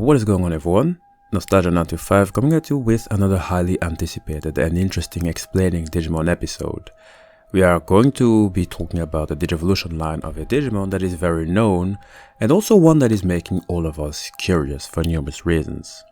What is going on, everyone? Nostalgia925 coming at you with another highly anticipated and interesting explaining Digimon episode. We are going to be talking about the Digivolution line of a Digimon that is very known and also one that is making all of us curious for numerous reasons.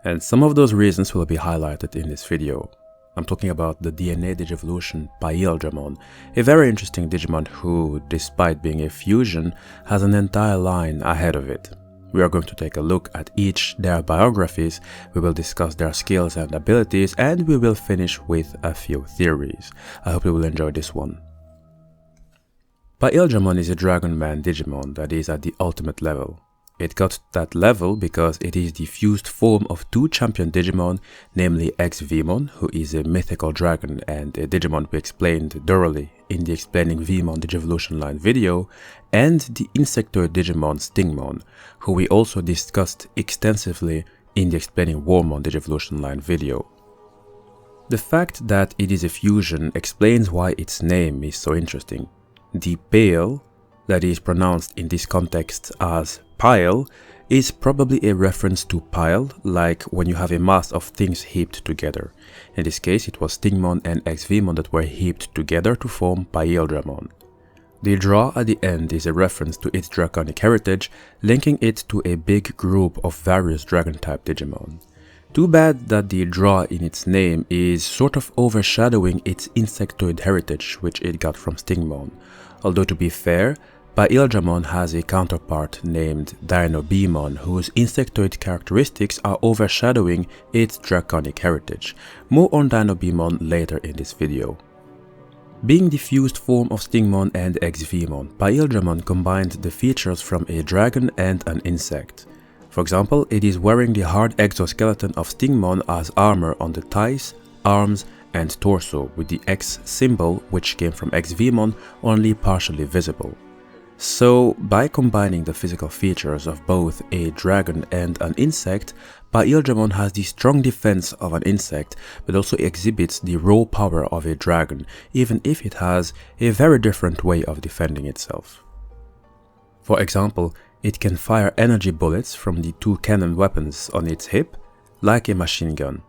And some of those reasons will be highlighted in this video. I'm talking about the DNA Digivolution Paildramon, a very interesting Digimon who, despite being a fusion, has an entire line ahead of it. We are going to take a look at each their biographies, we will discuss their skills and abilities, and we will finish with a few theories. I hope you will enjoy this one. Paildramon is a Dragon Man Digimon that is at the ultimate level. It got that level because it is the fused form of two champion Digimon, namely VEEMON, who is a mythical dragon and a Digimon we explained thoroughly in the Explaining VEEMON Digivolution line video, and the insectoid Digimon Stingmon, who we also discussed extensively in the Explaining WORMMON Digivolution line video. The fact that it is a fusion explains why its name is so interesting. The Pail, that is pronounced in this context as pile, is probably a reference to pile, like when you have a mass of things heaped together. In this case, it was Stingmon and VEEMON that were heaped together to form Paildramon. The draw at the end is a reference to its draconic heritage, linking it to a big group of various dragon-type Digimon. Too bad that the draw in its name is sort of overshadowing its insectoid heritage, which it got from Stingmon. Although to be fair, Paildramon has a counterpart named DinoBeemon, whose insectoid characteristics are overshadowing its draconic heritage. More on DinoBeemon later in this video. Being the fused form of Stingmon and VEEMON, Paildramon combined the features from a dragon and an insect. For example, it is wearing the hard exoskeleton of Stingmon as armor on the thighs, arms, and torso, with the X symbol, which came from VEEMON, only partially visible. So, by combining the physical features of both a dragon and an insect, Paildramon has the strong defense of an insect, but also exhibits the raw power of a dragon, even if it has a very different way of defending itself. For example, it can fire energy bullets from the two cannon weapons on its hip, like a machine gun.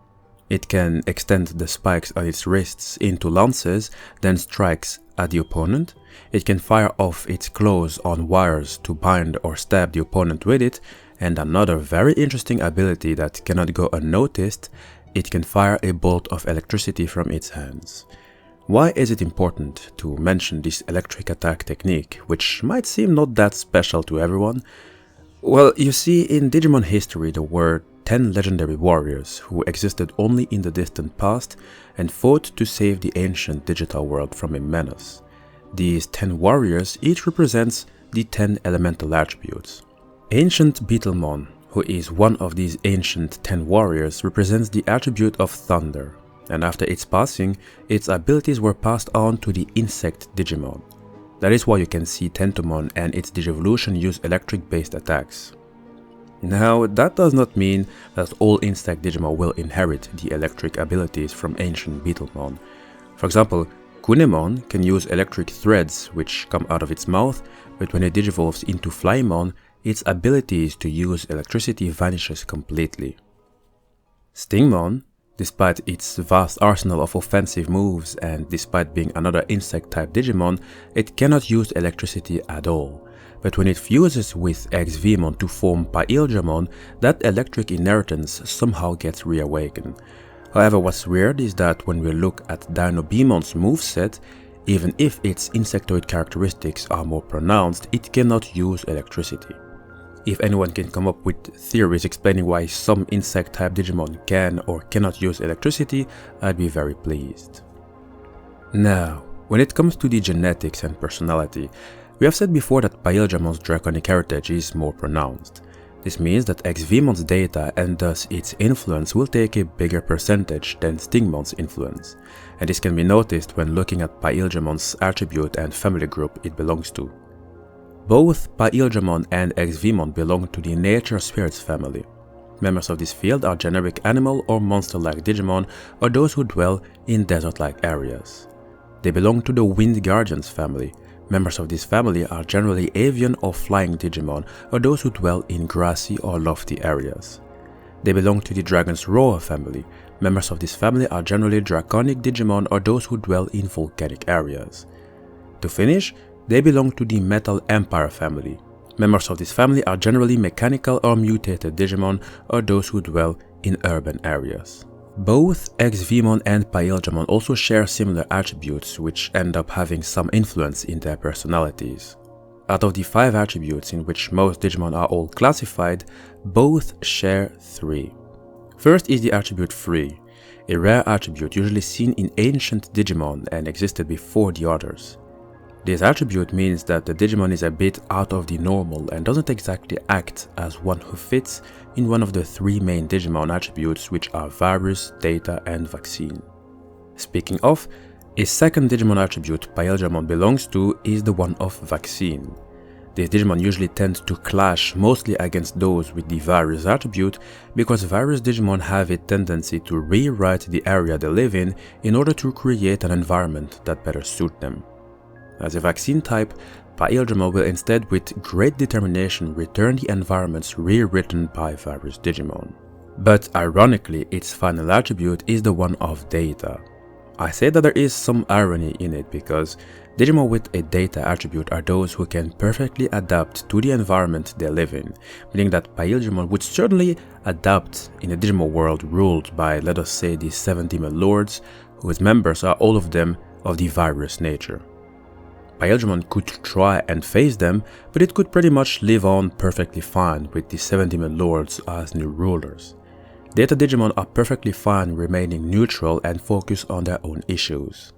It can extend the spikes on its wrists into lances, then strikes at the opponent. It can fire off its claws on wires to bind or stab the opponent with it, and another very interesting ability that cannot go unnoticed, it can fire a bolt of electricity from its hands. Why is it important to mention this electric attack technique, which might seem not that special to everyone? Well, you see, in Digimon history there were 10 legendary warriors who existed only in the distant past and fought to save the ancient digital world from a menace. These 10 warriors each represents the 10 elemental attributes. Ancient Beetlemon, who is one of these ancient 10 warriors, represents the attribute of thunder, and after its passing, its abilities were passed on to the insect Digimon. That is why you can see Tentomon and its Digivolution use electric-based attacks. Now, that does not mean that all insect Digimon will inherit the electric abilities from ancient Beetlemon. For example, Kunemon can use electric threads which come out of its mouth, but when it digivolves into Flymon, its abilities to use electricity vanishes completely. Stingmon, despite its vast arsenal of offensive moves and despite being another insect-type Digimon, it cannot use electricity at all. But when it fuses with VEEMON to form Paildramon, that electric inheritance somehow gets reawakened. However, what's weird is that when we look at DinoBeemon's moveset, even if its insectoid characteristics are more pronounced, it cannot use electricity. If anyone can come up with theories explaining why some insect-type Digimon can or cannot use electricity, I'd be very pleased. Now, when it comes to the genetics and personality, we have said before that Paildramon's draconic heritage is more pronounced. This means that VEEMON's data and thus its influence will take a bigger percentage than Stingmon's influence, and this can be noticed when looking at Paildramon's attribute and family group it belongs to. Both Paildramon and VEEMON belong to the Nature Spirits family. Members of this field are generic animal or monster-like Digimon, or those who dwell in desert-like areas. They belong to the Wind Guardians family, Members of this family are generally avian or flying Digimon, or those who dwell in grassy or lofty areas. They belong to the Dragon's Roar family. Members of this family are generally draconic Digimon, or those who dwell in volcanic areas. To finish, they belong to the Metal Empire family. Members of this family are generally mechanical or mutated Digimon, or those who dwell in urban areas. Both VEEMON and Paildramon also share similar attributes, which end up having some influence in their personalities. Out of the 5 attributes in which most Digimon are all classified, both share 3. First is the attribute Free, a rare attribute usually seen in ancient Digimon and existed before the others. This attribute means that the Digimon is a bit out of the normal and doesn't exactly act as one who fits in one of the 3 main Digimon attributes, which are Virus, Data, and Vaccine. Speaking of, a second Digimon attribute Paildramon belongs to is the one of Vaccine. These Digimon usually tend to clash mostly against those with the Virus attribute because Virus Digimon have a tendency to rewrite the area they live in order to create an environment that better suit them. As a Vaccine type, Paildramon will instead with great determination return the environments rewritten by Virus Digimon. But ironically, its final attribute is the one of Data. I say that there is some irony in it because Digimon with a Data attribute are those who can perfectly adapt to the environment they live in, meaning that Paildramon would certainly adapt in a Digimon world ruled by, let us say, the 7 Demon Lords, whose members are all of them of the Virus nature. Paildramon could try and face them, but it could pretty much live on perfectly fine with the 7 Demon Lords as new rulers. Data Digimon are perfectly fine remaining neutral and focus on their own issues.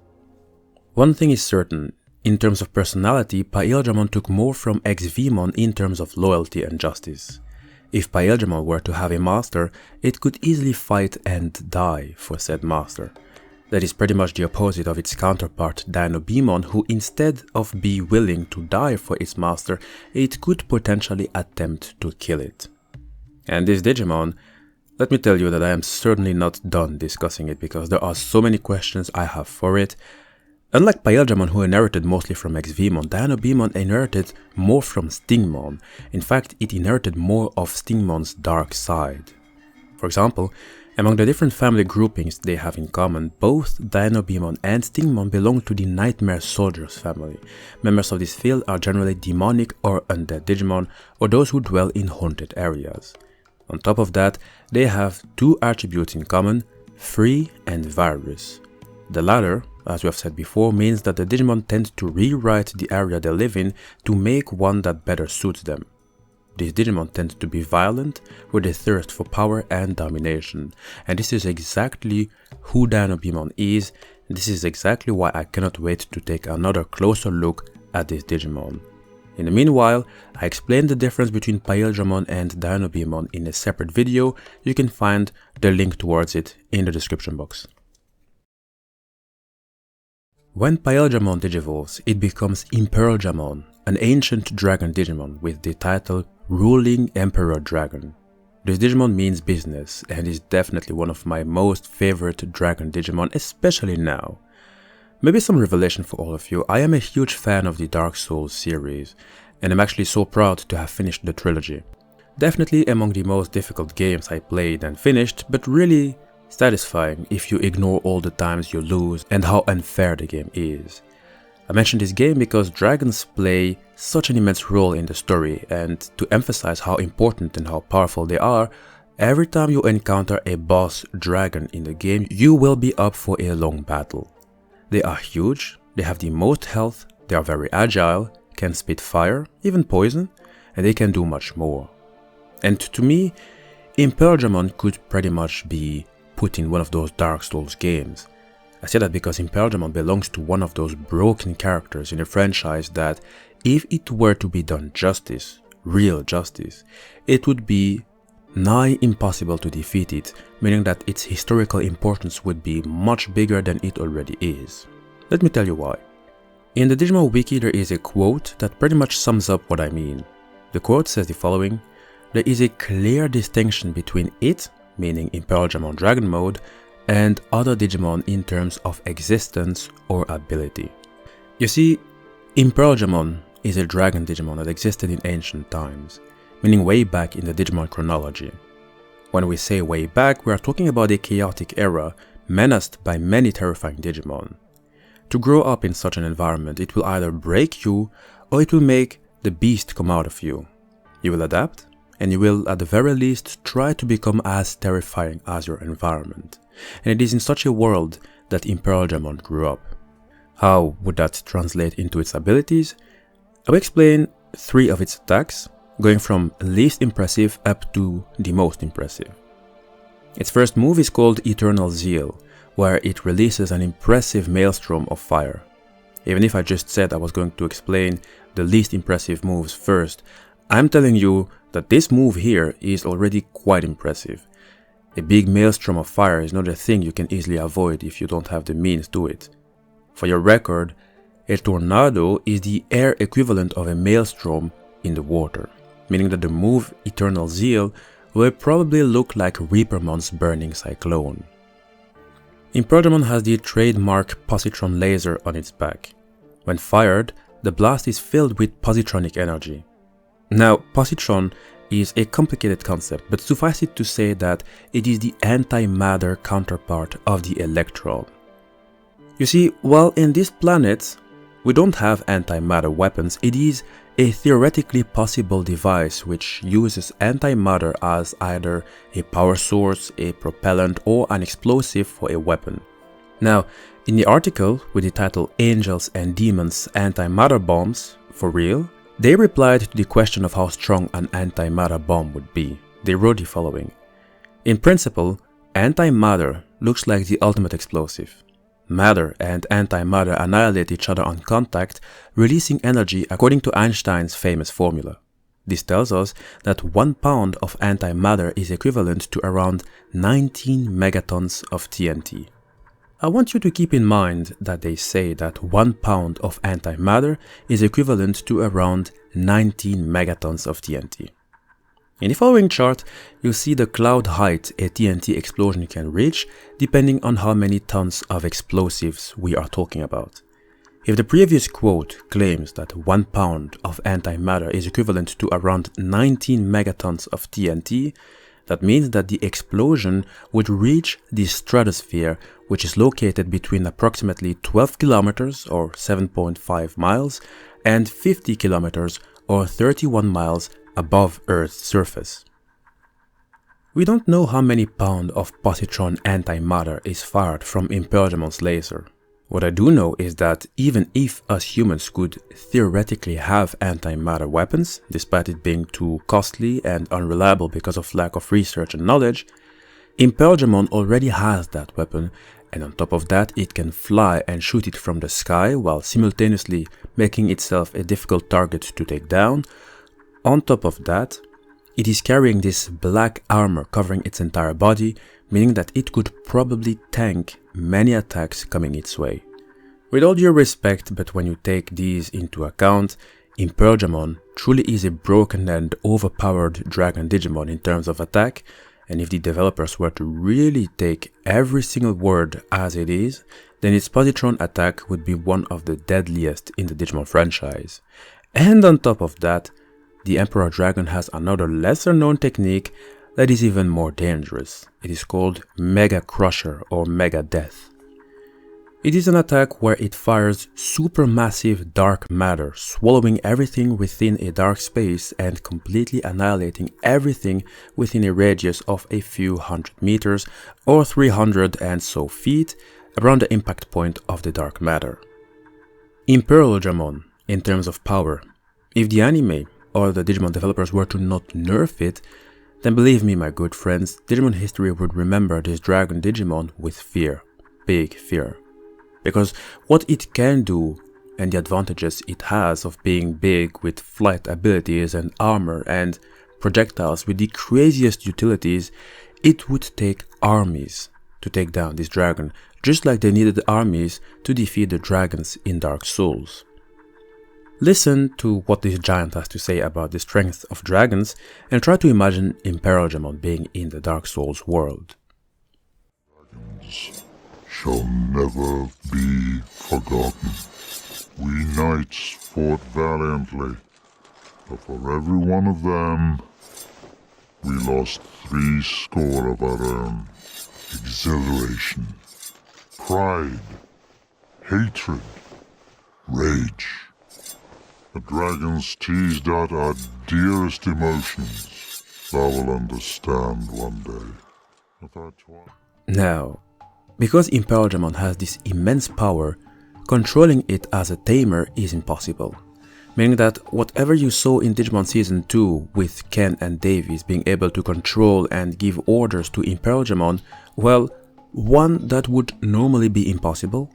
One thing is certain, in terms of personality, Paildramon took more from VEEMON in terms of loyalty and justice. If Paildramon were to have a master, it could easily fight and die for said master. That is pretty much the opposite of its counterpart DinoBeemon, who instead of be willing to die for its master, it could potentially attempt to kill it. And this Digimon, let me tell you that I am certainly not done discussing it because there are so many questions I have for it. Unlike Paildramon, who inherited mostly from VEEMON, DinoBeemon inherited more from Stingmon. In fact, it inherited more of Stingmon's dark side. For example, among the different family groupings they have in common, both DinoBeemon and Stingmon belong to the Nightmare Soldiers family. Members of this field are generally demonic or undead Digimon, or those who dwell in haunted areas. On top of that, they have 2 attributes in common, Free and Virus. The latter, as we have said before, means that the Digimon tend to rewrite the area they live in to make one that better suits them. These Digimon tend to be violent, with a thirst for power and domination, and this is exactly who DinoBeemon is, and this is exactly why I cannot wait to take another closer look at this Digimon. In the meanwhile, I explained the difference between Paildramon and DinoBeemon in a separate video. You can find the link towards it in the description box. When Paildramon digivolves, it becomes Imperialdramon, an ancient dragon Digimon with the title Ruling Emperor Dragon. This Digimon means business and is definitely one of my most favorite dragon Digimon, especially now. Maybe some revelation for all of you, I am a huge fan of the Dark Souls series, and I'm actually so proud to have finished the trilogy. Definitely among the most difficult games I played and finished, but really satisfying if you ignore all the times you lose and how unfair the game is. I mention this game because dragons play such an immense role in the story, and to emphasize how important and how powerful they are, every time you encounter a boss dragon in the game, you will be up for a long battle. They are huge, they have the most health, they are very agile, can spit fire, even poison, and they can do much more. And to me, Imperialdramon could pretty much be put in one of those Dark Souls games. I say that because Imperialdramon belongs to one of those broken characters in a franchise that, if it were to be done justice, real justice, it would be nigh impossible to defeat it, meaning that its historical importance would be much bigger than it already is. Let me tell you why. In the Digimon wiki there is a quote that pretty much sums up what I mean. The quote says the following: "There is a clear distinction between it," meaning Imperialdramon Dragon Mode, "and other Digimon in terms of existence or ability." You see, Imperialdramon is a dragon Digimon that existed in ancient times, meaning way back in the Digimon chronology. When we say way back, we are talking about a chaotic era menaced by many terrifying Digimon. To grow up in such an environment, it will either break you or it will make the beast come out of you. You will adapt, and you will at the very least try to become as terrifying as your environment. And it is in such a world that Imperialdramon grew up. How would that translate into its abilities? I will explain 3 of its attacks, going from least impressive up to the most impressive. Its first move is called Eternal Zeal, where it releases an impressive maelstrom of fire. Even if I just said I was going to explain the least impressive moves first, I'm telling you that this move here is already quite impressive. A big maelstrom of fire is not a thing you can easily avoid if you don't have the means to it. For your record, a tornado is the air equivalent of a maelstrom in the water, meaning that the move Eternal Zeal will probably look like Reapermon's Burning Cyclone. Imperialdramon has the trademark positron laser on its back. When fired, the blast is filled with positronic energy. Now, positron is a complicated concept, but suffice it to say that it is the antimatter counterpart of the electron. You see, while in this planet we don't have antimatter weapons, it is a theoretically possible device which uses antimatter as either a power source, a propellant, or an explosive for a weapon. Now, in the article with the title Angels and Demons Antimatter Bombs, for real, they replied to the question of how strong an antimatter bomb would be. They wrote the following: in principle, antimatter looks like the ultimate explosive. Matter and antimatter annihilate each other on contact, releasing energy according to Einstein's famous formula. This tells us that 1 pound of antimatter is equivalent to around 19 megatons of TNT. I want you to keep in mind that they say that 1 pound of antimatter is equivalent to around 19 megatons of TNT. In the following chart, you'll see the cloud height a TNT explosion can reach depending on how many tons of explosives we are talking about. If the previous quote claims that 1 pound of antimatter is equivalent to around 19 megatons of TNT, that means that the explosion would reach the stratosphere, which is located between approximately 12 kilometers or 7.5 miles and 50 kilometers or 31 miles above Earth's surface. We don't know how many pounds of positron antimatter is fired from Imperialdramon's laser. What I do know is that even if us humans could theoretically have antimatter weapons, despite it being too costly and unreliable because of lack of research and knowledge, Imperialdramon already has that weapon, and on top of that it can fly and shoot it from the sky while simultaneously making itself a difficult target to take down. On top of that, it is carrying this black armor covering its entire body, meaning that it could probably tank many attacks coming its way. With all due respect, but when you take these into account, Imperialdramon truly is a broken and overpowered dragon Digimon in terms of attack, and if the developers were to really take every single word as it is, then its positron attack would be one of the deadliest in the Digimon franchise. And on top of that, the Emperor Dragon has another lesser known technique that is even more dangerous. It is called Mega Crusher or Mega Death. It is an attack where it fires supermassive dark matter, swallowing everything within a dark space and completely annihilating everything within a radius of a few hundred meters or 300 and so feet around the impact point of the dark matter. Imperialdramon, in terms of power, if the anime or the Digimon developers were to not nerf it, then believe me my good friends, Digimon history would remember this dragon Digimon with fear, big fear. Because what it can do and the advantages it has of being big with flight abilities and armor and projectiles with the craziest utilities, it would take armies to take down this dragon, just like they needed armies to defeat the dragons in Dark Souls. Listen to what this giant has to say about the strength of dragons and try to imagine Imperialdramon being in the Dark Souls world. Dragons shall never be forgotten. We knights fought valiantly, but for every one of them, we lost 70 of our own. Exhilaration, pride, hatred, rage. The dragons teased out our dearest emotions. Thou will understand one day. Now, because Imperialdramon has this immense power, controlling it as a tamer is impossible. Meaning that whatever you saw in Digimon Season 2 with Ken and Davies being able to control and give orders to Imperialdramon, well, one, that would normally be impossible,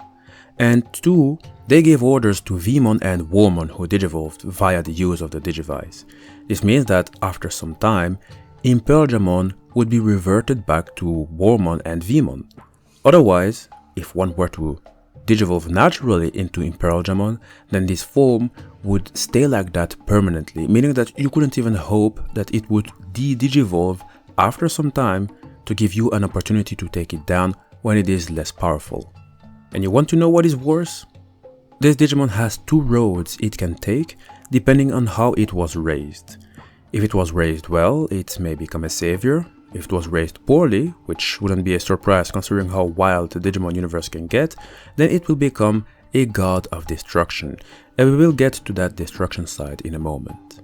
and two, they gave orders to VEEMON and WORMMON who digivolved via the use of the Digivice. This means that after some time, Imperialdramon would be reverted back to WORMMON and VEEMON. Otherwise, if one were to digivolve naturally into Imperialdramon, then this form would stay like that permanently, meaning that you couldn't even hope that it would de-digivolve after some time to give you an opportunity to take it down when it is less powerful. And you want to know what is worse? This Digimon has two roads it can take depending on how it was raised. If it was raised well, it may become a savior. If it was raised poorly, which wouldn't be a surprise considering how wild the Digimon universe can get, then it will become a god of destruction, and we will get to that destruction side in a moment.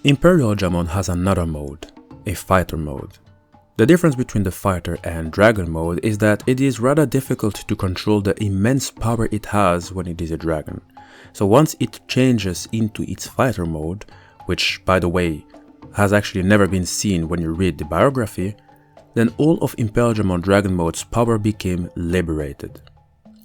Imperialdramon has another mode, a fighter mode. The difference between the fighter and dragon mode is that it is rather difficult to control the immense power it has when it is a dragon. So once it changes into its fighter mode, which by the way has actually never been seen when you read the biography, then all of Imperialdramon Dragon Mode's power became liberated.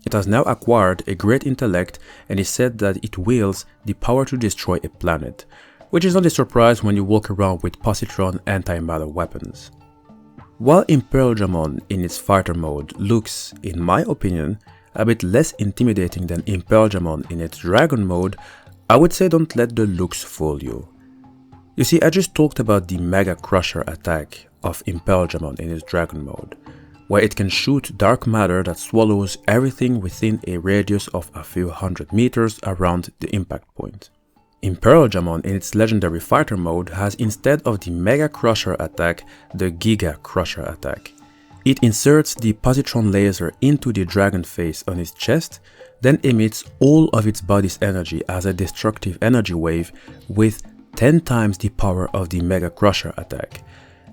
It has now acquired a great intellect and is said that it wields the power to destroy a planet, which is not a surprise when you walk around with positron antimatter weapons. While Imperialdramon in its fighter mode looks, in my opinion, a bit less intimidating than Imperialdramon in its dragon mode, I would say don't let the looks fool you. You see, I just talked about the Mega Crusher attack of Imperialdramon in its dragon mode, where it can shoot dark matter that swallows everything within a radius of a few hundred meters around the impact point. Imperialdramon in its legendary fighter mode has, instead of the Mega Crusher attack, the Giga Crusher attack. It inserts the positron laser into the dragon face on its chest, then emits all of its body's energy as a destructive energy wave with 10 times the power of the Mega Crusher attack.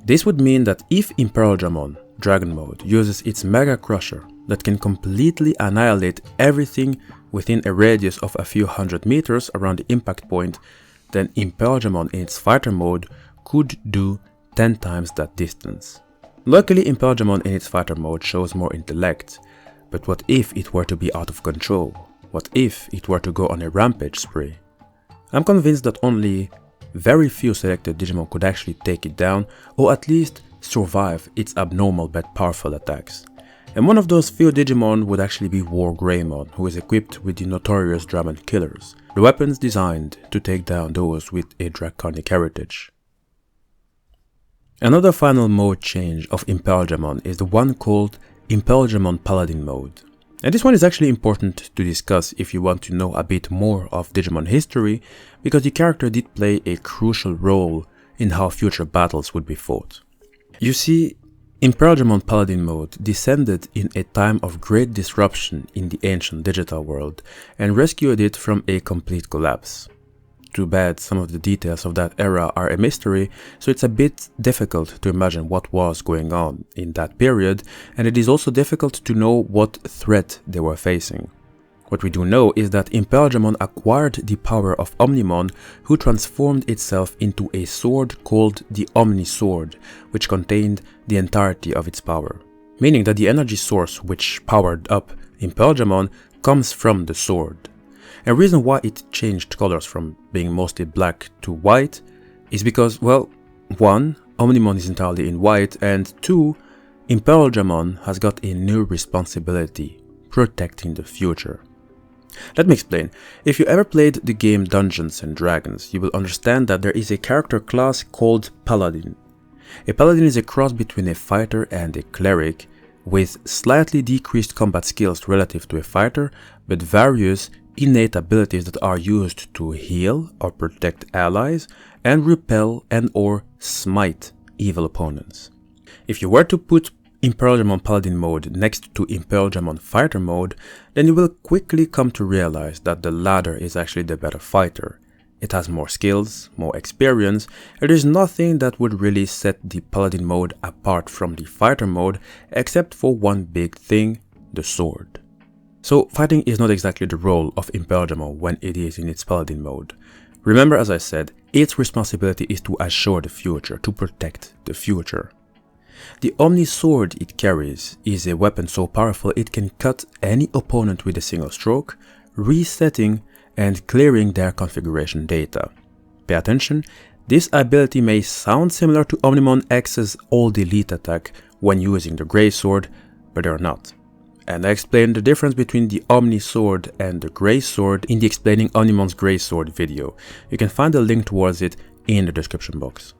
This would mean that if Imperialdramon Dragon Mode uses its Mega Crusher that can completely annihilate everything within a radius of a few hundred meters around the impact point, then Imperialdramon in its fighter mode could do 10 times that distance. Luckily, Imperialdramon in its fighter mode shows more intellect, but what if it were to be out of control? What if it were to go on a rampage spree? I'm convinced that only very few selected Digimon could actually take it down, or at least survive its abnormal but powerful attacks. And one of those few Digimon would actually be WarGreymon, who is equipped with the notorious Dramon Killers, the weapons designed to take down those with a draconic heritage. Another final mode change of Imperialdramon is the one called Imperialdramon Paladin mode. And this one is actually important to discuss if you want to know a bit more of Digimon history, because the character did play a crucial role in how future battles would be fought. You see, Imperialdramon Paladin mode descended in a time of great disruption in the ancient digital world and rescued it from a complete collapse. Too bad some of the details of that era are a mystery, so it's a bit difficult to imagine what was going on in that period, and it is also difficult to know what threat they were facing. What we do know is that Imperialdramon acquired the power of OMNIMON, who transformed itself into a sword called the Omni Sword, which contained the entirety of its power. Meaning that the energy source which powered up Imperialdramon comes from the sword. A reason why it changed colors from being mostly black to white is because, well, 1. OMNIMON is entirely in white, and 2. Imperialdramon has got a new responsibility, protecting the future. Let me explain. If you ever played the game Dungeons and Dragons, you will understand that there is a character class called Paladin. A Paladin is a cross between a fighter and a cleric, with slightly decreased combat skills relative to a fighter, but various innate abilities that are used to heal or protect allies and repel and or smite evil opponents. If you were to put Imperialdramon Paladin mode next to Imperialdramon Fighter mode, then you will quickly come to realize that the latter is actually the better fighter. It has more skills, more experience, and there is nothing that would really set the Paladin mode apart from the Fighter mode except for one big thing, the sword. So fighting is not exactly the role of Imperialdramon when it is in its Paladin mode. Remember, as I said, its responsibility is to assure the future, to protect the future. The Omni sword it carries is a weapon so powerful it can cut any opponent with a single stroke, resetting and clearing their configuration data. Pay attention, this ability may sound similar to OMNIMON'S All Delete attack when using the Grey Sword, but they are not. And I explained the difference between the Omni Sword and the Grey Sword in the Explaining OMNIMON'S Grey Sword video. You can find a link towards it in the description box.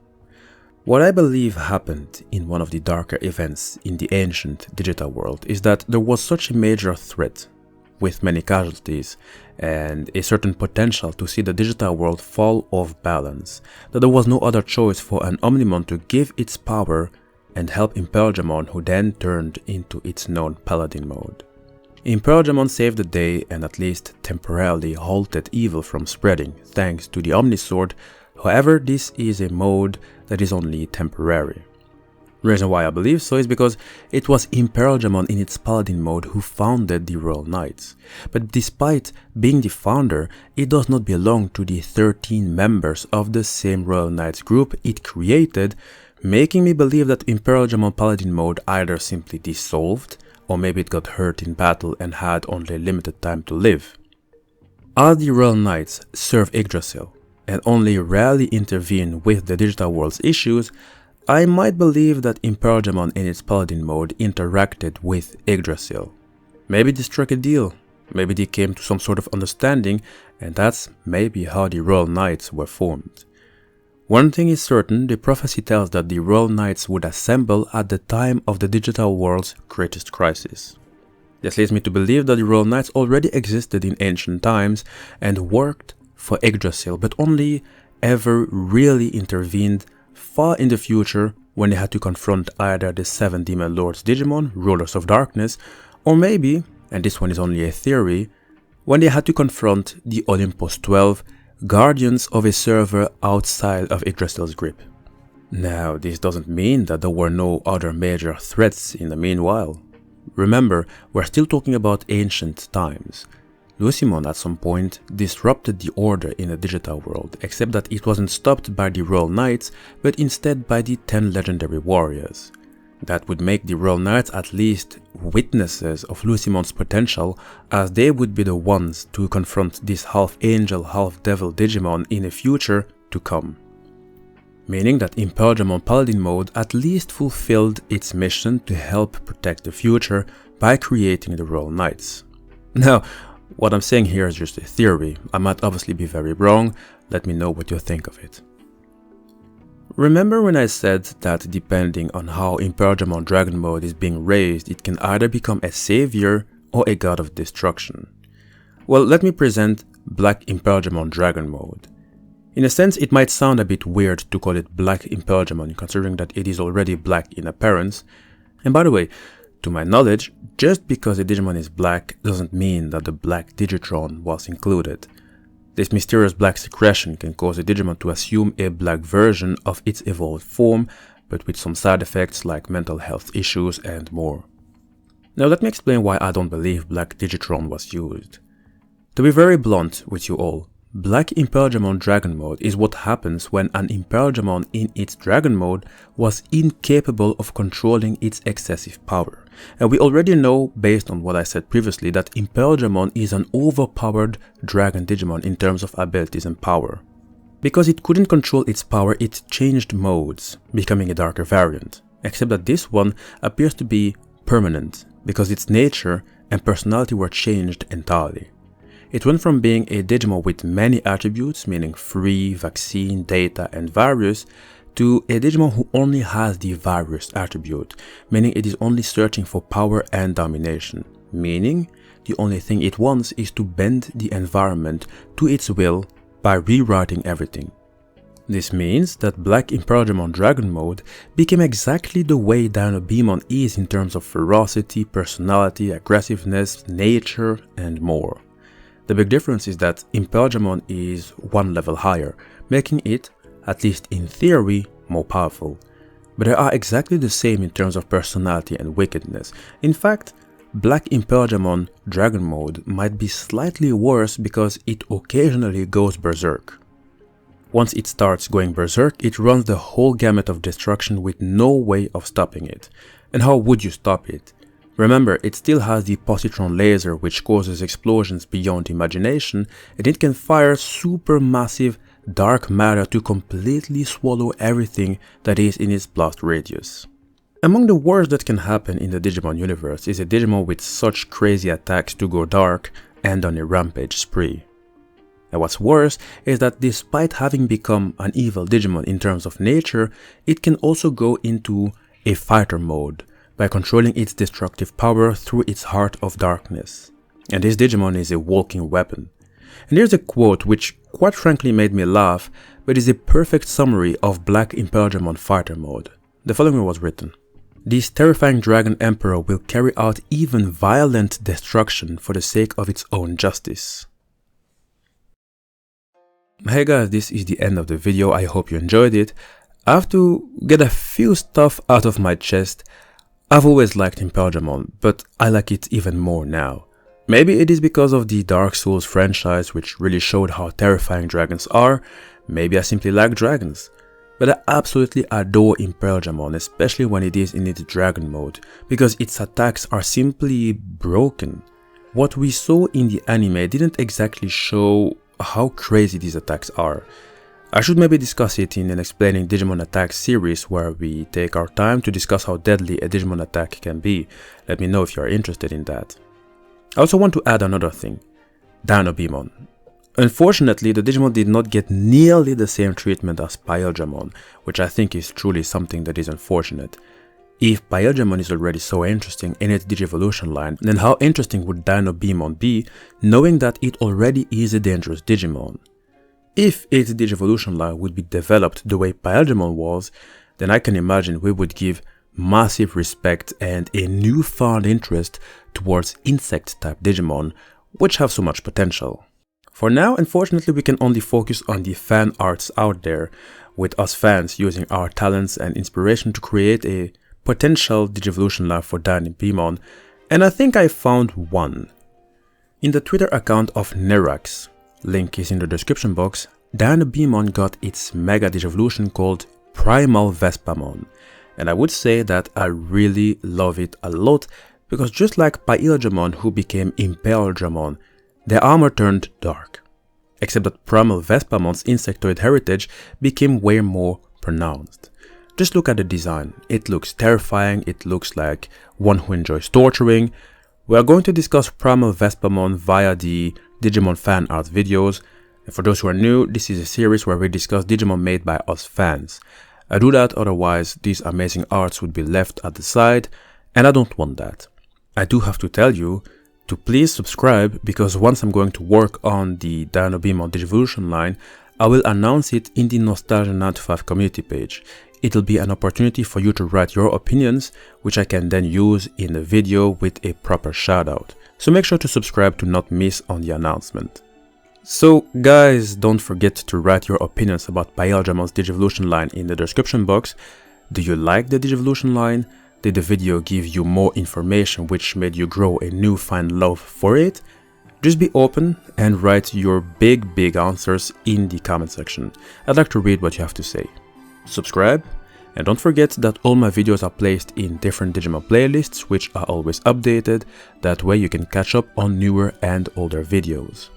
What I believe happened in one of the darker events in the ancient digital world is that there was such a major threat, with many casualties, and a certain potential to see the digital world fall off balance, that there was no other choice for an Omnimon to give its power and help Imperialdramon, who then turned into its known Paladin mode. Imperialdramon saved the day and at least temporarily halted evil from spreading thanks to the Omnisword. However, this is a mode that is only temporary. The reason why I believe so is because it was Imperialdramon in its Paladin mode who founded the Royal Knights. But despite being the founder, it does not belong to the 13 members of the same Royal Knights group it created, making me believe that Imperialdramon Paladin mode either simply dissolved, or maybe it got hurt in battle and had only limited time to live. As the Royal Knights serve Yggdrasil and only rarely intervene with the digital world's issues, I might believe that Imperialdramon in its Paladin mode interacted with Yggdrasil. Maybe they struck a deal, maybe they came to some sort of understanding, and that's maybe how the Royal Knights were formed. One thing is certain, the prophecy tells that the Royal Knights would assemble at the time of the digital world's greatest crisis. This leads me to believe that the Royal Knights already existed in ancient times and worked for Yggdrasil, but only ever really intervened far in the future when they had to confront either the 7 Demon Lords Digimon, rulers of darkness, or maybe, and this one is only a theory, when they had to confront the Olympus 12, guardians of a server outside of Yggdrasil's grip. Now, this doesn't mean that there were no other major threats in the meanwhile. Remember, we're still talking about ancient times. Lucimon at some point disrupted the order in the digital world, except that it wasn't stopped by the Royal Knights, but instead by the 10 legendary warriors. That would make the Royal Knights at least witnesses of Lucimon's potential, as they would be the ones to confront this half-angel, half-devil Digimon in a future to come. Meaning that Imperialdramon Paladin mode at least fulfilled its mission to help protect the future by creating the Royal Knights. Now, what I'm saying here is just a theory. I might obviously be very wrong. Let me know what you think of it. Remember when I said that depending on how Imperialdramon Dragon Mode is being raised, it can either become a savior or a god of destruction? Well, let me present BlackImperialdramon Dragon Mode. In a sense, it might sound a bit weird to call it BlackImperialdramon, considering that it is already black in appearance. And by the way, to my knowledge, just because a Digimon is black doesn't mean that the black Digitron was included. This mysterious black secretion can cause a Digimon to assume a black version of its evolved form, but with some side effects like mental health issues and more. Now let me explain why I don't believe black Digitron was used. To be very blunt with you all, BlackImperialdramon Dragon Mode is what happens when an Imperialdramon in its Dragon Mode was incapable of controlling its excessive power. And we already know, based on what I said previously, that Imperialdramon is an overpowered Dragon Digimon in terms of abilities and power. Because it couldn't control its power, it changed modes, becoming a darker variant. Except that this one appears to be permanent, because its nature and personality were changed entirely. It went from being a Digimon with many attributes, meaning free, vaccine, data, and various, to a Digimon who only has the virus attribute, meaning it is only searching for power and domination, meaning the only thing it wants is to bend the environment to its will by rewriting everything. This means that BlackImperialdramon Dragon Mode became exactly the way DinoBeemon is in terms of ferocity, personality, aggressiveness, nature, and more. The big difference is that Imperialdramon is one level higher, making it, at least in theory, more powerful. But they are exactly the same in terms of personality and wickedness. In fact, BlackImperialdramon Dragon Mode might be slightly worse because it occasionally goes berserk. Once it starts going berserk, it runs the whole gamut of destruction with no way of stopping it. And how would you stop it? Remember, it still has the positron laser which causes explosions beyond imagination, and it can fire supermassive dark matter to completely swallow everything that is in its blast radius. Among the worst that can happen in the Digimon universe is a Digimon with such crazy attacks to go dark and on a rampage spree. And what's worse is that despite having become an evil Digimon in terms of nature, it can also go into a fighter mode by controlling its destructive power through its heart of darkness. And this Digimon is a walking weapon. And here's a quote which quite frankly made me laugh, but is a perfect summary of BlackImperialdramon fighter mode. The following was written: "This terrifying dragon emperor will carry out even violent destruction for the sake of its own justice." Hey guys, this is the end of the video. I hope you enjoyed it. I have to get a few stuff out of my chest. I've always liked Imperialdramon, but I like it even more now. Maybe it is because of the Dark Souls franchise, which really showed how terrifying dragons are. Maybe I simply like dragons. But I absolutely adore Imperialdramon, especially when it is in its dragon mode, because its attacks are simply broken. What we saw in the anime didn't exactly show how crazy these attacks are. I should maybe discuss it in an Explaining Digimon Attacks series where we take our time to discuss how deadly a Digimon attack can be. Let me know if you are interested in that. I also want to add another thing: DinoBeemon. Unfortunately, the Digimon did not get nearly the same treatment as Paildramon, which I think is truly something that is unfortunate. If Paildramon is already so interesting in its Digivolution line, then how interesting would DinoBeemon be, knowing that it already is a dangerous Digimon? If its Digivolution line would be developed the way Paildramon was, then I can imagine we would give massive respect and a newfound interest towards insect-type Digimon, which have so much potential. For now, unfortunately, we can only focus on the fan arts out there, with us fans using our talents and inspiration to create a potential Digivolution line for DinoBeemon, and I think I found one. In the Twitter account of Nerax, link is in the description box, DinoBeemon got its mega Digivolution called Primal Vespamon, and I would say that I really love it a lot, because just like Paildramon who became Imperialdramon, their armor turned dark, except that Primal Vespamon's insectoid heritage became way more pronounced. Just look at the design. It looks terrifying, it looks like one who enjoys torturing. We are going to discuss Primal Vespamon via the Digimon fan art videos. And for those who are new, this is a series where we discuss Digimon made by us fans. I do that, otherwise these amazing arts would be left at the side, and I don't want that. I do have to tell you to please subscribe, because once I'm going to work on the DinoBeemon Digivolution line, I will announce it in the Nostalgia 95 community page. It'll be an opportunity for you to write your opinions, which I can then use in a video with a proper shoutout. So make sure to subscribe to not miss on the announcement. So guys, don't forget to write your opinions about Paildramon's Digivolution line in the description box. Do you like the Digivolution line? Did the video give you more information which made you grow a newfound love for it? Just be open and write your big answers in the comment section. I'd like to read what you have to say. Subscribe, and don't forget that all my videos are placed in different Digimon playlists which are always updated. That way you can catch up on newer and older videos.